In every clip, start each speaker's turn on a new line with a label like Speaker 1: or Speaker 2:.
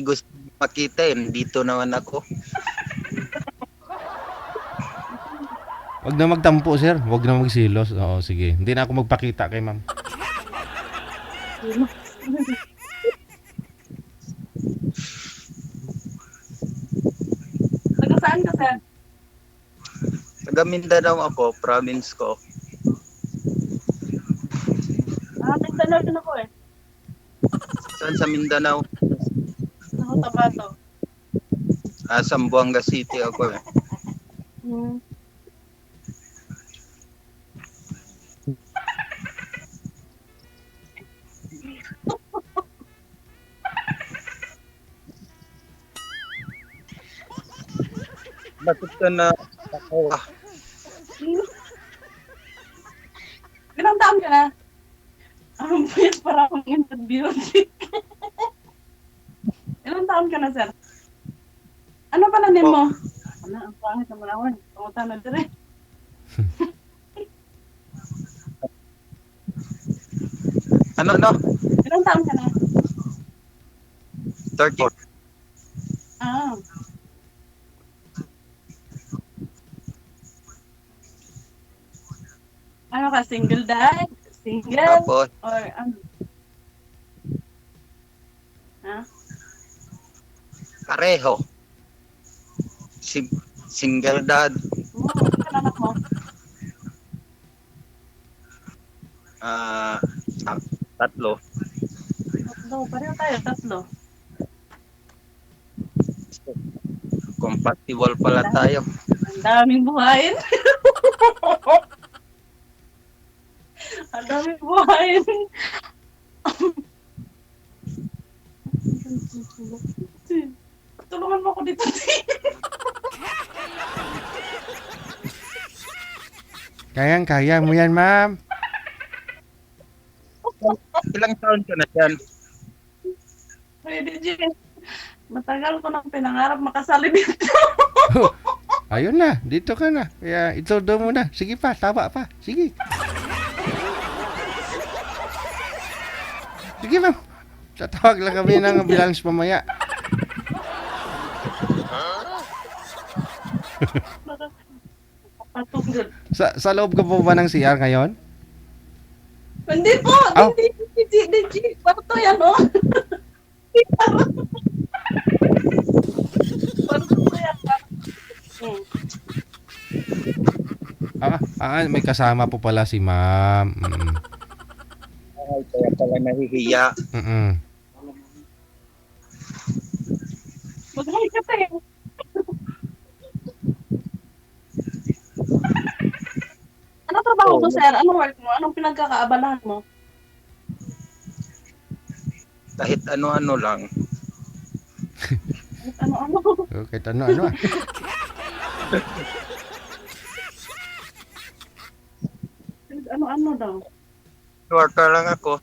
Speaker 1: gusto makita eh. Dito naman ako.
Speaker 2: Wag na magtampo, sir. Wag na magsilos. Oo, sige. Hindi na ako magpakita kay ma'am.
Speaker 3: Taga saan ka, sir?
Speaker 1: Taga Mindanao ako, province ko.
Speaker 3: Mindanao din ako eh.
Speaker 1: Saan sa Mindanao?
Speaker 3: Ako, Tabato.
Speaker 1: Zamboanga City ako eh.
Speaker 3: Hmm.
Speaker 1: Bakit ka na ako?
Speaker 3: Ilang taon ka na? Ang puyat para akong interview. Ilang taon ka na, sir? Ano pala name mo? Ano, ang pangit naman ako. Pumunta na dire.
Speaker 1: Ano?
Speaker 3: Ilang taon ka na?
Speaker 1: 34.
Speaker 3: Ah. Ano ka, single dad? Single?
Speaker 1: Tapos,
Speaker 3: Or ano? Ha?
Speaker 1: pareho. Single dad.
Speaker 3: Ilan anak mo?
Speaker 1: Tatlo.
Speaker 3: Tatlo. Pareho tayo, tatlo.
Speaker 1: Compatible pala tayo.
Speaker 3: Ang daming buhayin. Ang daming buhayin. Tulungan mo ako dito.
Speaker 2: Kayang-kaya mo yan, ma'am.
Speaker 1: Ilang taon ka na dyan?
Speaker 3: Pwede, Jen. Matagal ko nang pinangarap makasali dito.
Speaker 2: Ayun na, dito ka na. Kaya ito do mo na. Sige pa, tama pa. Sige. Sige, ma'am. Tatawag lang kami ng ambulance mamaya.
Speaker 3: Patunggal.
Speaker 2: Sa loob ka po ba ng CR ngayon?
Speaker 3: Hindi po.
Speaker 2: Oh.
Speaker 3: Hindi. Kwarto yan, oh. Kwarto yan.
Speaker 2: May kasama po pala si ma'am.
Speaker 1: Ay, kaya pala nahihiya.
Speaker 3: Mag-hi ka tayo. Ano trabaho mo, sir? Anong work mo? Anong pinagkakaabalahan mo?
Speaker 1: Kahit ano-ano lang.
Speaker 3: Ano-ano?
Speaker 2: Kahit ano-ano ah.
Speaker 3: Ano-ano daw?
Speaker 1: Worker lang ako.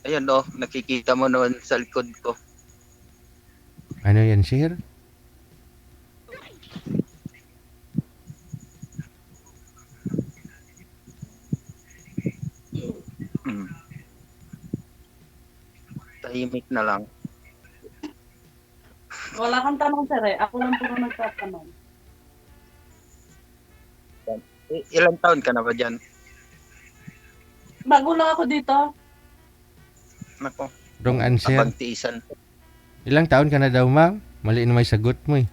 Speaker 1: Ayan oh, nakikita mo noon sa likod ko.
Speaker 2: Ano yan, sir?
Speaker 1: Tahimik na lang.
Speaker 3: Wala kang tanong, sir eh. Ako lang puro nagtatanong.
Speaker 1: Ilang taon ka na ba dyan?
Speaker 3: Bago lang ako dito.
Speaker 1: Nako,
Speaker 2: Wrong answer.
Speaker 1: abang tiisan.
Speaker 2: Ilang taon ka na daw, ma'am? Mali na may sagot mo eh.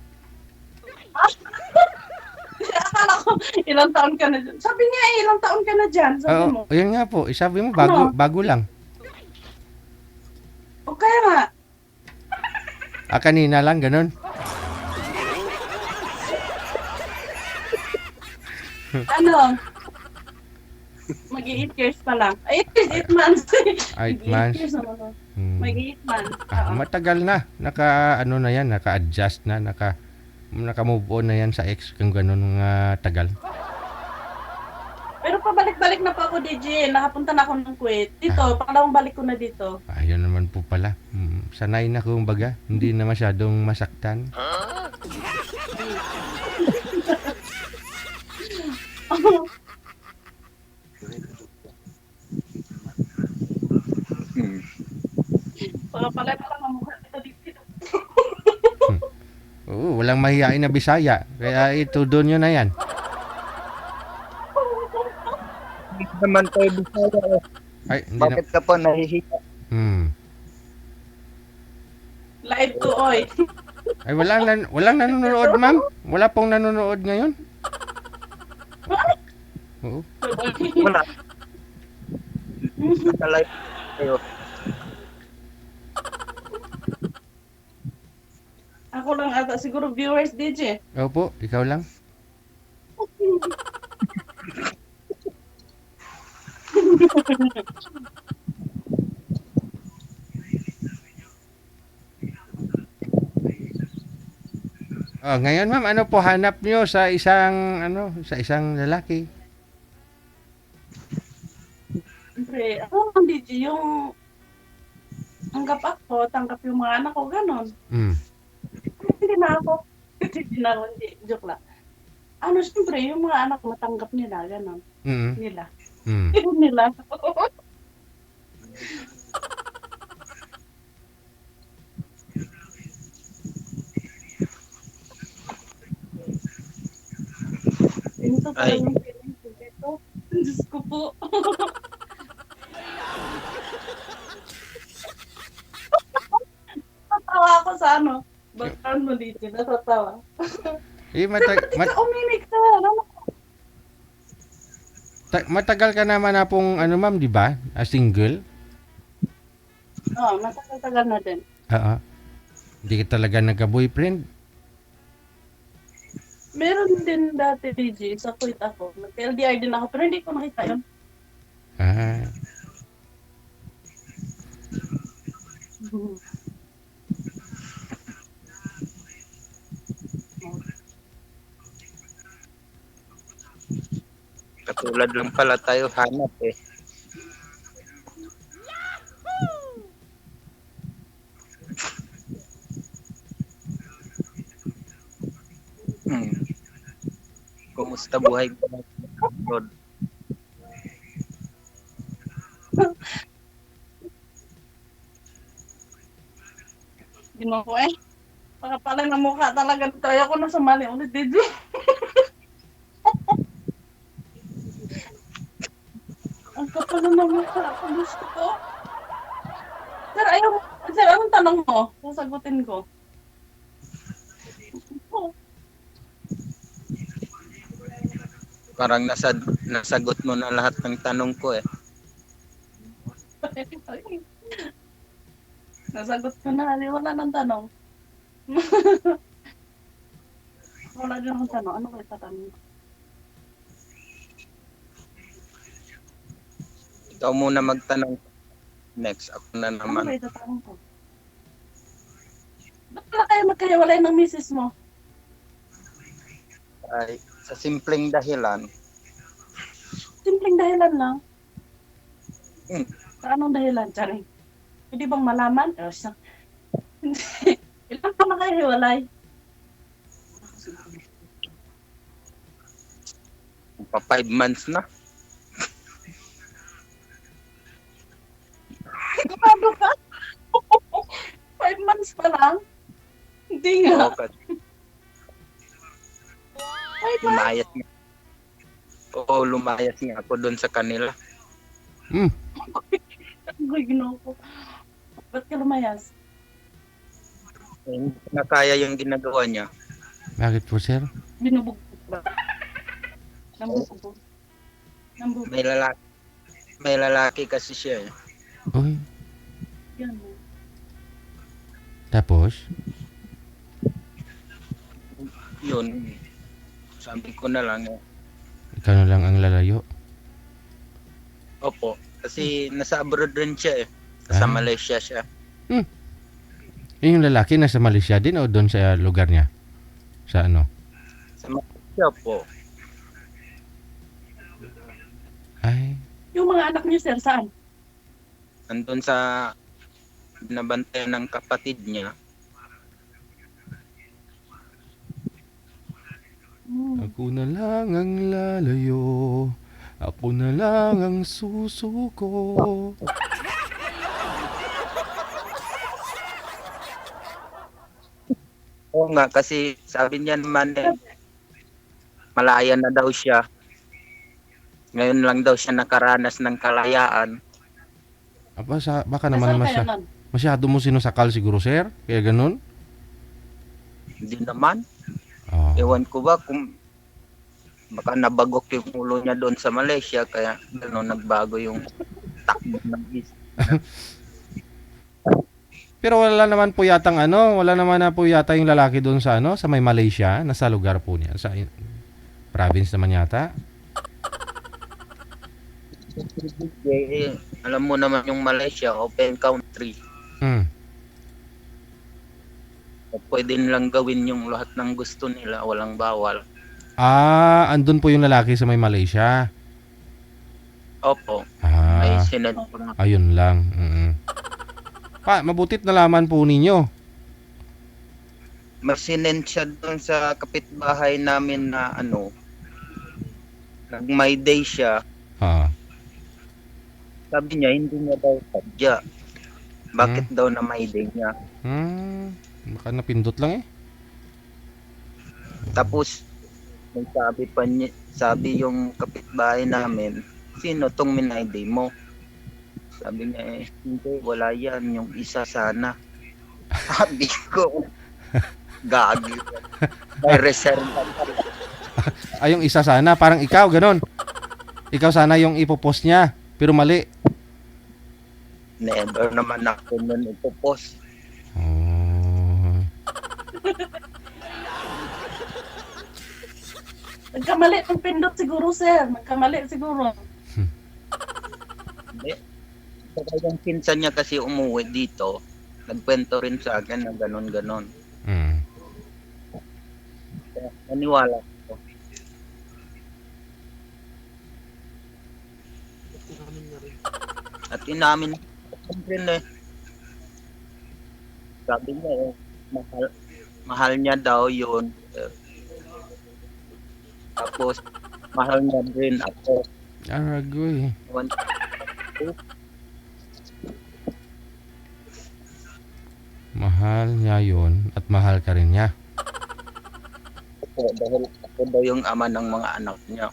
Speaker 3: Akala ko, ilang taon ka na dyan. Sabi niya ilang taon ka na dyan. Sabi mo.
Speaker 2: Oo, yun nga po. Sabi mo,
Speaker 3: Ano?
Speaker 2: bago lang.
Speaker 3: O kaya nga.
Speaker 2: Kanina lang, ganun.
Speaker 3: Ano? Mag-8 years pa lang. 8 years, 8 months.
Speaker 2: 8 months.
Speaker 3: 8 years naman. Mag-8 months. Oo.
Speaker 2: Matagal na. Naka-adjust na. Naka-move on na yan sa ex kung ganun nga tagal.
Speaker 3: Pero pabalik-balik na pa ako, DJ. Nakapunta na ako ng Kuwait. Dito, pangalawang balik ko na dito.
Speaker 2: Ayun naman po pala. Sanay na kung baga. Hindi na masyadong masaktan.
Speaker 3: Baka pala lang ang mukha nito dito.
Speaker 2: Oo, walang mahihain na Bisaya. Kaya ito doon yun na yan.
Speaker 1: Hindi naman tayo Bisaya eh.
Speaker 2: Ay, hindi na.
Speaker 1: Bakit ka pa nahihiya?
Speaker 3: Live to oy.
Speaker 2: Ay, walang nanonood, ma'am. Wala pong nanonood ngayon. Oo.
Speaker 1: Wala. Nakalive tayo.
Speaker 3: Ako lang ata siguro viewers DJ.
Speaker 2: Opo, ikaw lang. Oh, ngayon ma'am, ano po hanap niyo sa isang lalaki?
Speaker 3: Siyempre, ako lang DJ yung tanggap ako, tanggap yung mga anak ko, ganon.
Speaker 2: Mm.
Speaker 3: Hindi na ako. Hindi na ako, hindi. Joke lang. Ano, siyempre, yung mga anak matanggap nila, ganon.
Speaker 2: Mm.
Speaker 3: Nila.
Speaker 2: Mm.
Speaker 3: Nila. Ito
Speaker 1: Ay.
Speaker 3: talagang feeling ko dito. Diyos ko po. Natawa ako sa ano. Background mo dito. Natatawa.
Speaker 2: Ba't
Speaker 3: Ba't ka uminig ka? Ano?
Speaker 2: matagal ka naman na pong ma'am, di ba? Single?
Speaker 3: Oo, matagal-tagal na din.
Speaker 2: Oo. Hindi ka talaga nagka-boyfriend?
Speaker 3: Meron din dati DJ, sa Kuwait ako. Nag-LDR din ako, pero hindi ko nakita yun.
Speaker 2: Ah.
Speaker 1: Katulad lang pala tayo hanap eh. Kumusta buhay ko? Lord?
Speaker 3: Ginawa ko eh. Baka pala ng mukha talaga. Kaya ko na sumali ulit, DJ. Ang kapal na ng mukha. Ang gusto ko. Sir, ayaw. Sir, anong tanong mo? Sasagutin ko.
Speaker 1: Parang nasagot mo na lahat ng tanong ko eh.
Speaker 3: Nasagot ko na. Wala nang tanong. Wala din akong tanong. Ano kayo tatanong?
Speaker 1: Ikaw muna magtanong. Next, ako na
Speaker 3: Ano
Speaker 1: naman.
Speaker 3: kayo tatanong ko? Ba't pala kayo magkahiwalay ng misis mo?
Speaker 1: Ay, sa simpleng dahilan,
Speaker 3: Simpleng dahilan lang.
Speaker 1: Hmm.
Speaker 3: Sa anong dahilan, Charing? Pwede bang malaman? Ilan pa na kayo hiwalay?
Speaker 1: pa 5 months na.
Speaker 3: Sigurado ka? 5 months pa lang? Hindi nga.
Speaker 1: Oo, kasi
Speaker 3: 5 months?
Speaker 1: lumayas nga. Oo, lumayas nga ako doon sa kanila.
Speaker 3: Ay, ginawa ko. Ba't ka lumayas?
Speaker 1: Eh, hindi ko na kaya yung ginagawa niya.
Speaker 2: Bakit po, sir?
Speaker 3: Binubugbog ba? Nambubugbog. Nambubugbog.
Speaker 1: May lalaki kasi siya eh.
Speaker 2: Uy.
Speaker 3: Yan.
Speaker 2: Tapos?
Speaker 1: Yun. Sabi ko na lang eh.
Speaker 2: Ikaw na lang ang lalayo.
Speaker 1: Opo. Kasi nasa abroad rin siya eh. Sa
Speaker 2: Ah.
Speaker 1: Malaysia siya.
Speaker 2: Yung lalaki nasa Malaysia din o doon sa lugar niya? Sa ano?
Speaker 1: Sa Malaysia po.
Speaker 2: Ay.
Speaker 3: Yung mga anak niyo, sir, saan?
Speaker 1: Andun sa nabantayan ng kapatid niya.
Speaker 2: Ako na lang ang lalayo. Ako na lang ang susuko.
Speaker 1: Oo nga, kasi sabi niya naman malaya na daw siya. Ngayon lang daw siya nakaranas ng kalayaan.
Speaker 2: Baka naman
Speaker 3: Nasaan kayo nun?
Speaker 2: masyado mo sinusakal siguro, sir. Kaya ganun.
Speaker 1: Hindi naman.
Speaker 2: Oh.
Speaker 1: Ewan ko ba kung baka nabagok yung ulo niya doon sa Malaysia kaya gano'n nagbago yung takbo ng isip.
Speaker 2: Pero wala naman na po yata yung lalaki doon sa sa may Malaysia, nasa lugar po niya, sa province naman yata.
Speaker 1: Alam mo naman yung Malaysia, open country.
Speaker 2: Hmm.
Speaker 1: Pwede nilang gawin yung lahat ng gusto nila, walang bawal.
Speaker 2: Andun po yung lalaki sa may Malaysia.
Speaker 1: Opo, may
Speaker 2: Ah,
Speaker 1: sinad ko na.
Speaker 2: ayun lang. Mabutit nalaman po ninyo.
Speaker 1: May sinend siya doon sa kapitbahay namin na nag-my day siya.
Speaker 2: Ah.
Speaker 1: Sabi niya, hindi niya daw sadya. Bakit daw na my day niya?
Speaker 2: Baka napindot lang eh.
Speaker 1: Tapos, may sabi yung kapitbahay namin, sino tong my day mo? Sabi niya, hindi, wala yan, yung isa sana. Sabi ko, gagi. May reserva.
Speaker 2: Yung isa sana, parang ikaw, ganun. Ikaw sana yung ipopost niya, pero mali.
Speaker 1: Never naman ako nun ipopost.
Speaker 2: Oh.
Speaker 3: Nagkamali ng pindot siguro, sir. Nagkamali siguro.
Speaker 1: Hindi. Saka yung pinsan niya kasi umuwi dito, nagkwento rin sa akin na ganon-ganon. Kaya naniwala ko. At inamin ko rin Sabi niya mahal niya daw yun. Tapos mahal niya rin ako.
Speaker 2: Aragoy. Mahal niya yun at mahal ka rin niya.
Speaker 1: Dahil ako daw yung ama ng mga anak niya.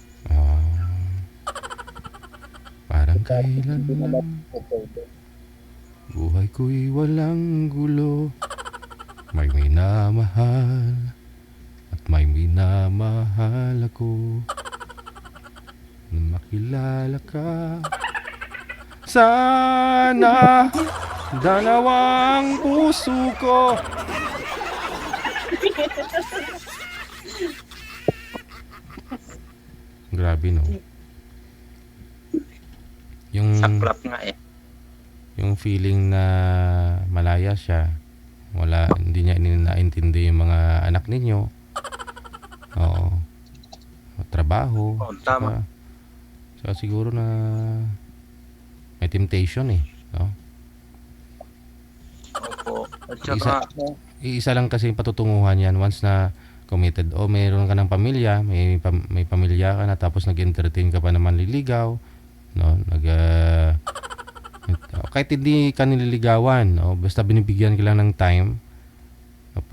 Speaker 2: Parang kailan lang buhay ko'y walang gulo. May minamahal at may minamahal ako. Nung makilala ka, sana dalawang puso ko. Grabe no. Yung
Speaker 1: Saklap nga
Speaker 2: yung feeling na malaya siya, hindi niya naintindi yung mga anak ninyo. Oo. Trabaho.
Speaker 1: Tama.
Speaker 2: Saka siguro na may temptation no?
Speaker 1: Opo. At saka
Speaker 2: Iisa lang kasi yung patutunguhan yan once na committed o mayroon ka ng pamilya, may pamilya ka na tapos nag-entertain ka pa naman liligaw, no? Kahit hindi ka nililigawan, basta binibigyan ka lang ng time,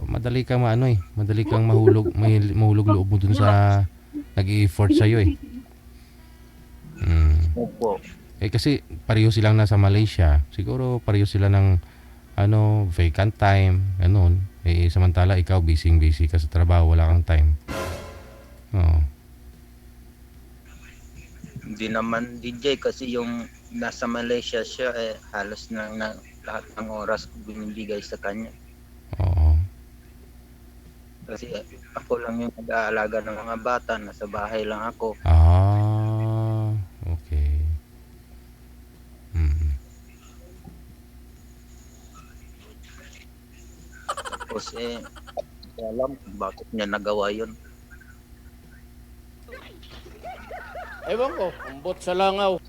Speaker 2: madali kang madali kang mahulog loob mo dun sa nag-i-effort sa'yo
Speaker 1: Opo.
Speaker 2: kasi pareho silang nasa Malaysia, siguro pareho sila ng vacant time, ganun. Samantala ikaw busy ka sa trabaho, wala kang time.
Speaker 1: Hindi naman DJ kasi yung nasa Malaysia siya halos na lahat ng oras ko binibigay sa kanya.
Speaker 2: Oo.
Speaker 1: Kasi ako lang yung nag-aalaga ng mga bata, nasa bahay lang ako.
Speaker 2: Okay.
Speaker 1: Tapos alam kung bakit niya nagawa yun.
Speaker 4: Ewan ko, umbot sa langaw.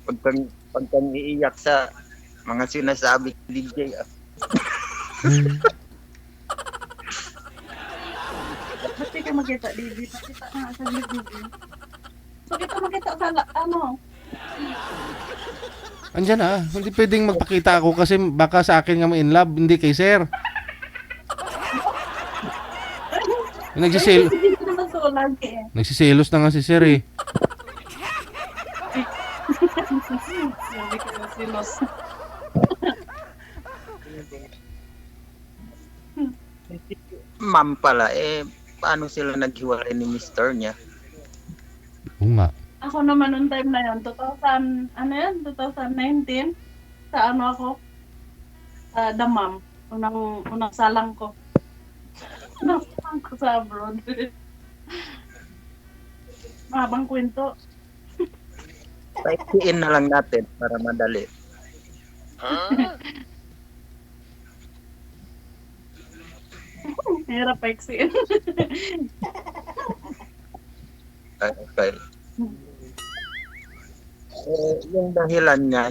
Speaker 1: Pag kang iiyak sa mga sinasabi ni DJ.
Speaker 3: Ba't di ka makita, Didi? Pakita nga sa video. Bakit ka makita sa
Speaker 2: Andyan hindi pwedeng magpakita ako kasi baka sa akin nga ma-in love, hindi kay sir. Nagsisel
Speaker 3: Hindi ko naman so lagi eh.
Speaker 2: Nagsiselos na nga si sir eh.
Speaker 3: Sabi ko na silos.
Speaker 1: Ma'am pala, paano sila naghiwalay ni mister niya?
Speaker 2: Oo nga.
Speaker 3: Ako naman noong time na yun, 2019, sa ano ako, sa Damam, unang salang ko. Nasalang ko sa abroad. Mahabang kwento.
Speaker 1: Paikiin na lang natin para madali.
Speaker 3: Hirap pa iksin.
Speaker 1: Okay. Yung dahilan niya,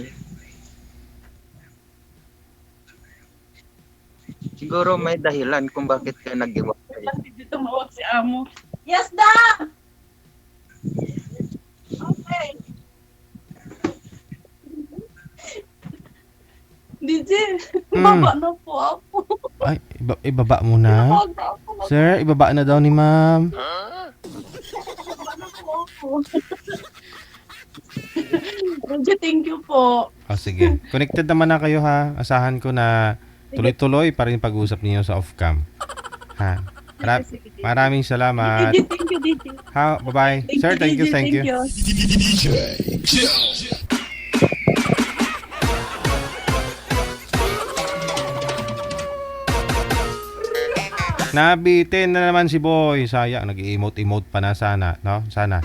Speaker 1: siguro may dahilan kung bakit kayo nag-iwalay.
Speaker 3: Hindi tumawag si Amo. Yes, da! Okay. DJ, baba na po ako.
Speaker 2: Ay, ibaba mo na.
Speaker 3: Tawag na ako.
Speaker 2: Sir, ibaba na daw ni ma'am.
Speaker 3: Baba na po ako. Roger, thank you po.
Speaker 2: Sige. Connected naman na kayo ha. Asahan ko na tuloy-tuloy pa rin pag-uusap niyo sa off-cam. Ha. Maraming salamat.
Speaker 3: DJ, thank you, DJ.
Speaker 2: Ha, bye-bye. Sir, thank you, thank you. Nabitin na naman si Boy. Sayang, nag-emote-emote pa na sana, no? Sana.